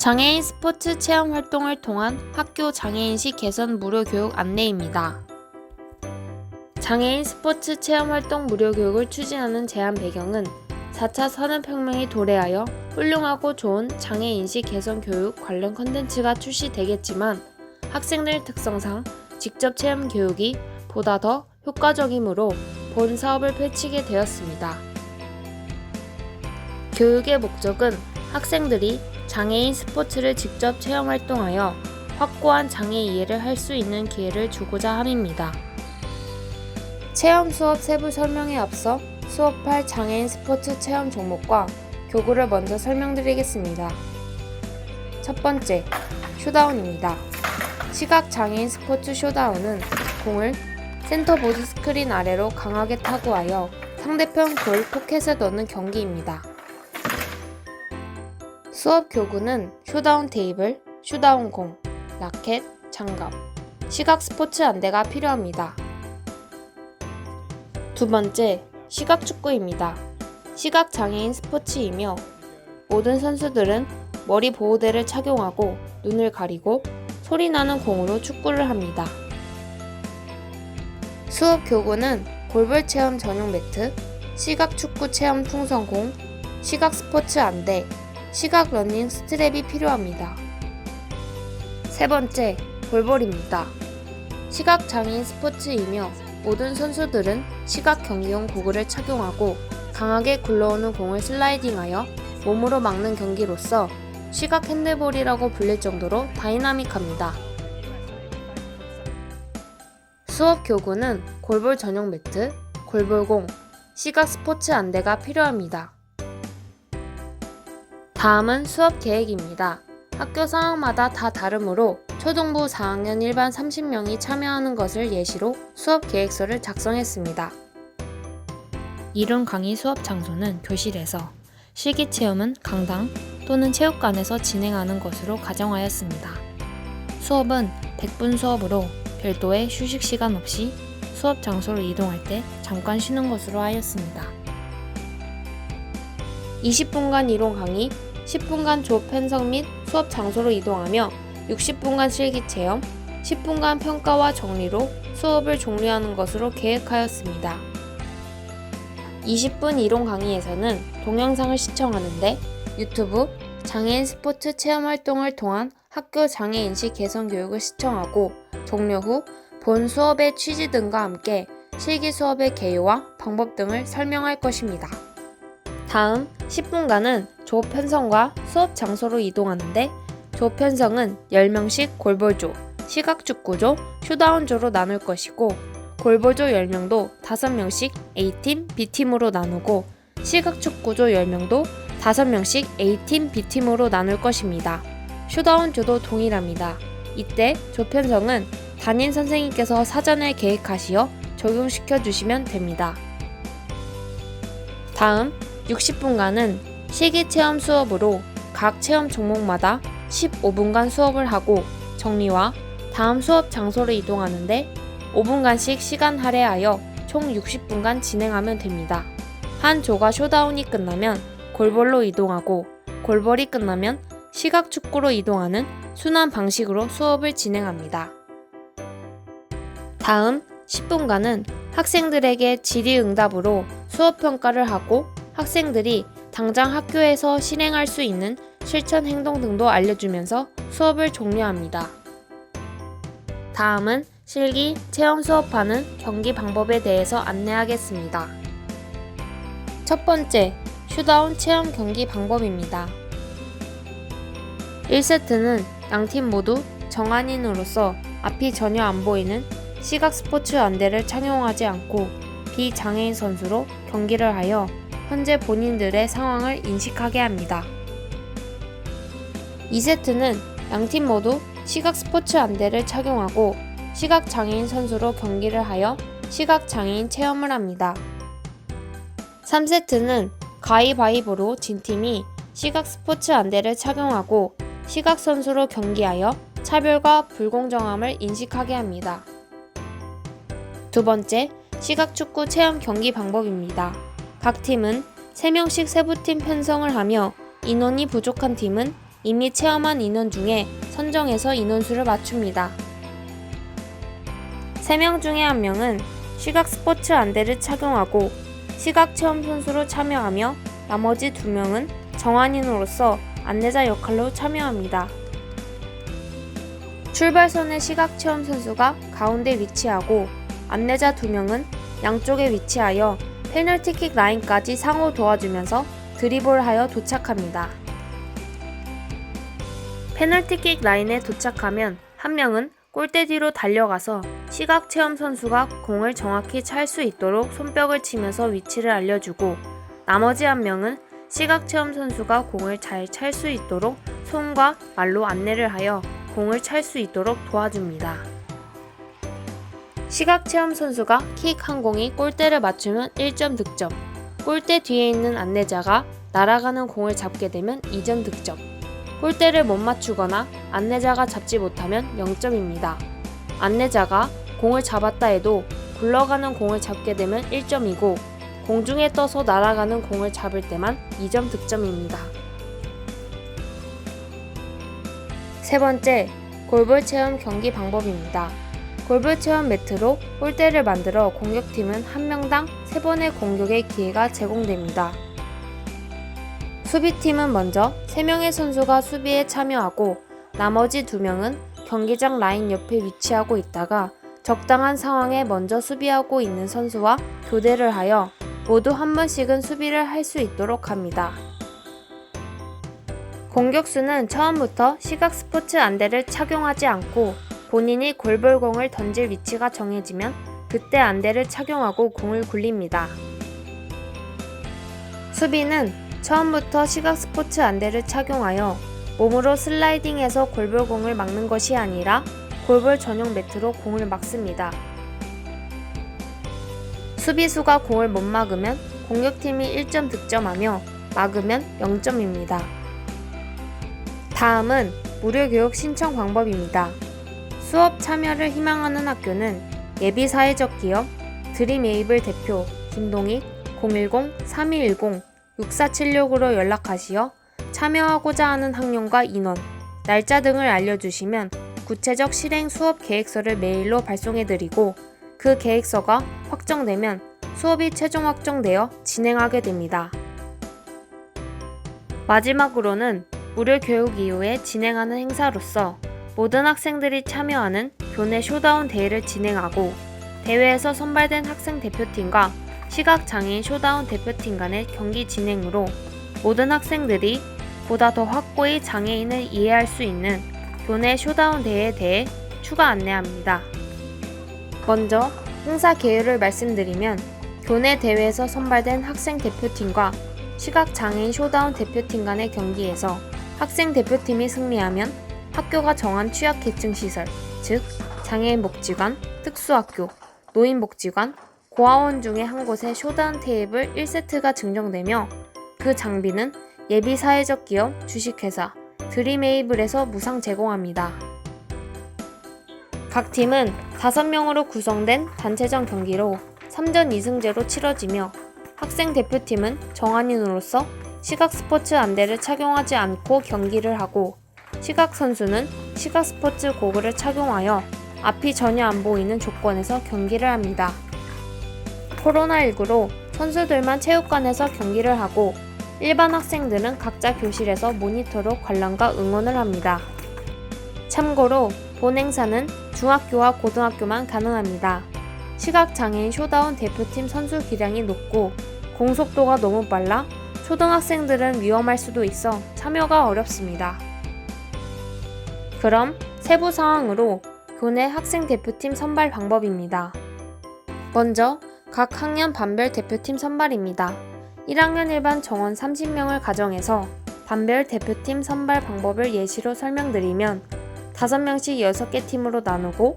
장애인 스포츠 체험 활동을 통한 학교 장애인식 개선 무료 교육 안내입니다. 장애인 스포츠 체험 활동 무료 교육을 추진하는 제안 배경은 4차 산업혁명이 도래하여 훌륭하고 좋은 장애인식 개선 교육 관련 콘텐츠가 출시되겠지만 학생들 특성상 직접 체험 교육이 보다 더 효과적이므로 본 사업을 펼치게 되었습니다. 교육의 목적은 학생들이 장애인 스포츠를 직접 체험 활동하여 확고한 장애 이해를 할 수 있는 기회를 주고자 함입니다. 체험 수업 세부 설명에 앞서 수업할 장애인 스포츠 체험 종목과 교구를 먼저 설명드리겠습니다. 첫 번째, 쇼다운입니다. 시각 장애인 스포츠 쇼다운은 공을 센터보드 스크린 아래로 강하게 타구하여 상대편 골 포켓에 넣는 경기입니다. 수업 교구는 쇼다운 테이블, 쇼다운 공, 라켓, 장갑, 시각 스포츠 안대가 필요합니다. 두 번째, 시각 축구입니다. 시각 장애인 스포츠이며 모든 선수들은 머리 보호대를 착용하고 눈을 가리고 소리 나는 공으로 축구를 합니다. 수업 교구는 골볼 체험 전용 매트, 시각 축구 체험 풍선공, 시각 스포츠 안대, 시각 러닝 스트랩이 필요합니다. 세 번째, 볼볼입니다. 시각 장애인 스포츠이며 모든 선수들은 시각 경기용 고글을 착용하고 강하게 굴러오는 공을 슬라이딩하여 몸으로 막는 경기로서 시각 핸드볼이라고 불릴 정도로 다이나믹합니다. 수업 교구는 골볼 전용 매트, 골볼공, 시각 스포츠 안대가 필요합니다. 다음은 수업 계획입니다. 학교 상황마다 다 다르므로 초등부 4학년 일반 30명이 참여하는 것을 예시로 수업 계획서를 작성했습니다. 이론 강의 수업 장소는 교실에서, 실기체험은 강당 또는 체육관에서 진행하는 것으로 가정하였습니다. 수업은 100분 수업으로 별도의 휴식 시간 없이 수업 장소로 이동할 때 잠깐 쉬는 것으로 하였습니다. 20분간 이론 강의, 10분간 조 편성 및 수업 장소로 이동하며 60분간 실기체험, 10분간 평가와 정리로 수업을 종료하는 것으로 계획하였습니다. 20분 이론 강의에서는 동영상을 시청하는데 유튜브 장애인 스포츠 체험 활동을 통한 학교 장애인식 개선 교육을 시청하고 종료 후 본 수업의 취지 등과 함께 실기 수업의 개요와 방법 등을 설명할 것입니다. 다음 10분간은 조 편성과 수업 장소로 이동하는데 조 편성은 10명씩 골볼조, 시각축구조, 쇼다운조로 나눌 것이고 골볼조 10명도 5명씩 A팀, B팀으로 나누고 시각축구조 10명도 5명씩 A팀, B팀으로 나눌 것입니다. 쇼다운조도 동일합니다. 이때 조 편성은 담임 선생님께서 사전에 계획하시어 적용시켜 주시면 됩니다. 다음 60분간은 실기체험 수업으로 각 체험 종목마다 15분간 수업을 하고 정리와 다음 수업 장소로 이동하는데 5분간씩 시간 할애하여 총 60분간 진행하면 됩니다. 한 조가 쇼다운이 끝나면 골볼로 이동하고 골볼이 끝나면 시각축구로 이동하는 순환 방식으로 수업을 진행합니다. 다음 10분간은 학생들에게 질의응답으로 수업평가를 하고 학생들이 당장 학교에서 실행할 수 있는 실천 행동 등도 알려주면서 수업을 종료합니다. 다음은 실기, 체험 수업하는 경기 방법에 대해서 안내하겠습니다. 첫 번째, 쇼다운 체험 경기 방법입니다. 1세트는 양팀 모두 정한인으로서 앞이 전혀 안 보이는 시각 스포츠 안대를 착용하지 않고 비장애인 선수로 경기를 하여 현재 본인들의 상황을 인식하게 합니다. 2세트는 양팀 모두 시각 스포츠 안대를 착용하고 시각 장애인 선수로 경기를 하여 시각 장애인 체험을 합니다. 3세트는 가위바위보로 진 팀이 시각 스포츠 안대를 착용하고 시각 선수로 경기하여 차별과 불공정함을 인식하게 합니다. 두 번째, 시각축구 체험 경기 방법입니다. 각 팀은 3명씩 세부팀 편성을 하며 인원이 부족한 팀은 이미 체험한 인원 중에 선정해서 인원수를 맞춥니다. 3명 중에 1명은 시각 스포츠 안대를 착용하고 시각 체험 선수로 참여하며 나머지 2명은 정한인으로서 안내자 역할로 참여합니다. 출발선의 시각 체험 선수가 가운데 위치하고 안내자 2명은 양쪽에 위치하여 페널티킥 라인까지 상호 도와주면서 드리블하여 도착합니다. 페널티킥 라인에 도착하면 1명은 골대 뒤로 달려가서 시각 체험 선수가 공을 정확히 찰 수 있도록 손뼉을 치면서 위치를 알려주고 나머지 1명은 시각 체험 선수가 공을 잘 찰 수 있도록 손과 말로 안내를 하여 공을 찰 수 있도록 도와줍니다. 시각 체험 선수가 킥 한 공이 골대를 맞추면 1점 득점, 골대 뒤에 있는 안내자가 날아가는 공을 잡게 되면 2점 득점, 골대를 못 맞추거나 안내자가 잡지 못하면 0점입니다. 안내자가 공을 잡았다 해도 굴러가는 공을 잡게 되면 1점이고 공중에 떠서 날아가는 공을 잡을 때만 2점 득점입니다. 세 번째, 골볼 체험 경기 방법입니다. 골볼 체험 매트로 골대를 만들어 공격팀은 1명당 3번의 공격의 기회가 제공됩니다. 수비팀은 먼저 3명의 선수가 수비에 참여하고 나머지 2명은 경기장 라인 옆에 위치하고 있다가 적당한 상황에 먼저 수비하고 있는 선수와 교대를 하여 모두 한 번씩은 수비를 할 수 있도록 합니다. 공격수는 처음부터 시각 스포츠 안대를 착용하지 않고 본인이 골볼공을 던질 위치가 정해지면 그때 안대를 착용하고 공을 굴립니다. 수비는 처음부터 시각 스포츠 안대를 착용하여 몸으로 슬라이딩해서 골볼공을 막는 것이 아니라 골볼 전용 매트로 공을 막습니다. 수비수가 공을 못 막으면 공격팀이 1점 득점하며 막으면 0점입니다. 다음은 무료교육 신청 방법입니다. 수업 참여를 희망하는 학교는 예비사회적 기업 드림에이블 대표 김동익 010-3210-6476으로 연락하시어 참여하고자 하는 학년과 인원, 날짜 등을 알려주시면 구체적 실행 수업 계획서를 메일로 발송해드리고 그 계획서가 확정되면 수업이 최종 확정되어 진행하게 됩니다. 마지막으로는 무료 교육 이후에 진행하는 행사로서 모든 학생들이 참여하는 교내 쇼다운 대회를 진행하고 대회에서 선발된 학생 대표팀과 시각장애인 쇼다운 대표팀 간의 경기 진행으로 모든 학생들이 보다 더 확고히 장애인을 이해할 수 있는 교내 쇼다운 대회에 대해 추가 안내합니다. 먼저 행사 개요를 말씀드리면 교내 대회에서 선발된 학생 대표팀과 시각장애인 쇼다운 대표팀 간의 경기에서 학생 대표팀이 승리하면 학교가 정한 취약계층 시설, 즉 장애인 복지관, 특수학교, 노인복지관, 고아원 중에 한 곳에 쇼다운 테이블 1세트가 증정되며 그 장비는 예비사회적 기업 주식회사 드림에이블에서 무상 제공합니다. 각 팀은 5명으로 구성된 단체전 경기로 3전 2승제로 치러지며 학생 대표팀은 정한인으로서 시각 스포츠 안대를 착용하지 않고 경기를 하고 시각 선수는 시각 스포츠 고글을 착용하여 앞이 전혀 안 보이는 조건에서 경기를 합니다. 코로나19로 선수들만 체육관에서 경기를 하고 일반 학생들은 각자 교실에서 모니터로 관람과 응원을 합니다. 참고로 본 행사는 중학교와 고등학교만 가능합니다. 시각장애인 쇼다운 대표팀 선수 기량이 높고 공속도가 너무 빨라 초등학생들은 위험할 수도 있어 참여가 어렵습니다. 그럼 세부 사항으로 교내 학생 대표팀 선발 방법입니다. 먼저 각 학년 반별 대표팀 선발입니다. 1학년 일반 정원 30명을 가정해서 반별 대표팀 선발 방법을 예시로 설명드리면 5명씩 6개 팀으로 나누고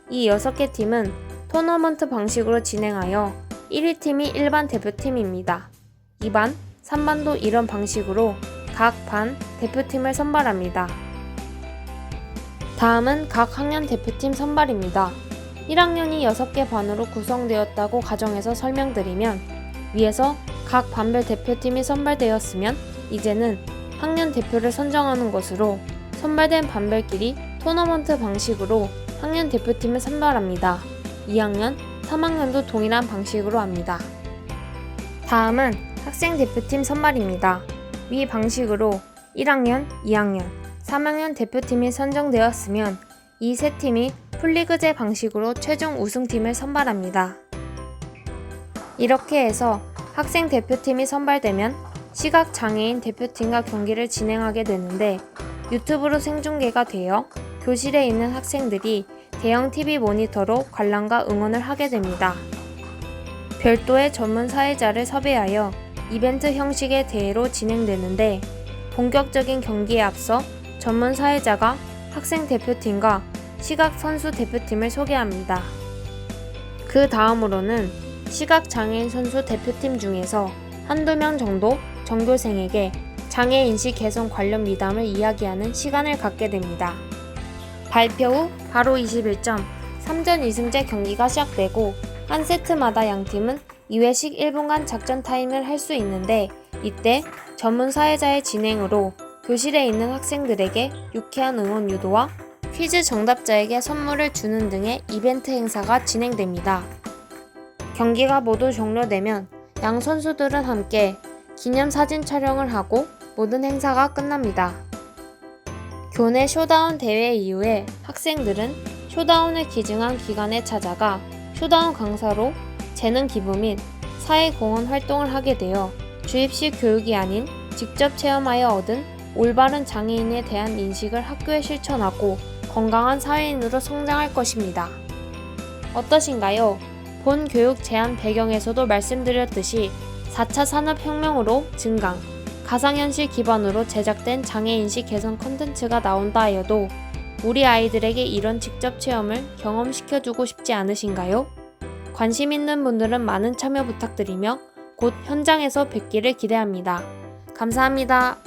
이 6개 팀은 토너먼트 방식으로 진행하여 1위 팀이 일반 대표팀입니다. 2반, 3반도 이런 방식으로 각 반 대표팀을 선발합니다. 다음은 각 학년 대표팀 선발입니다. 1학년이 6개 반으로 구성되었다고 가정해서 설명드리면 위에서 각 반별 대표팀이 선발되었으면 이제는 학년 대표를 선정하는 것으로 선발된 반별끼리 토너먼트 방식으로 학년 대표팀을 선발합니다. 2학년, 3학년도 동일한 방식으로 합니다. 다음은 학생 대표팀 선발입니다. 위 방식으로 1학년, 2학년, 3학년 대표팀이 선정되었으면 이 세 팀이 풀리그제 방식으로 최종 우승팀을 선발합니다. 이렇게 해서 학생 대표팀이 선발되면 시각장애인 대표팀과 경기를 진행하게 되는데 유튜브로 생중계가 되어 교실에 있는 학생들이 대형 TV 모니터로 관람과 응원을 하게 됩니다. 별도의 전문 사회자를 섭외하여 이벤트 형식의 대회로 진행되는데 본격적인 경기에 앞서 전문 사회자가 학생 대표팀과 시각 선수 대표팀을 소개합니다. 그 다음으로는 시각장애인 선수 대표팀 중에서 한두 명 정도 전교생에게 장애인식 개선 관련 미담을 이야기하는 시간을 갖게 됩니다. 발표 후 바로 21점, 3전 2승제 경기가 시작되고 한 세트마다 양팀은 2회씩 1분간 작전 타임을 할 수 있는데 이때 전문 사회자의 진행으로 교실에 있는 학생들에게 유쾌한 응원 유도와 퀴즈 정답자에게 선물을 주는 등의 이벤트 행사가 진행됩니다. 경기가 모두 종료되면 양 선수들은 함께 기념사진 촬영을 하고 모든 행사가 끝납니다. 교내 쇼다운 대회 이후에 학생들은 쇼다운을 기증한 기관에 찾아가 쇼다운 강사로 재능 기부 및 사회공헌 활동을 하게 되어 주입식 교육이 아닌 직접 체험하여 얻은 올바른 장애인에 대한 인식을 학교에 실천하고 건강한 사회인으로 성장할 것입니다. 어떠신가요? 본 교육 제안 배경에서도 말씀드렸듯이 4차 산업혁명으로 증강, 가상현실 기반으로 제작된 장애인식 개선 콘텐츠가 나온다 하여도 우리 아이들에게 이런 직접 체험을 경험시켜주고 싶지 않으신가요? 관심 있는 분들은 많은 참여 부탁드리며 곧 현장에서 뵙기를 기대합니다. 감사합니다.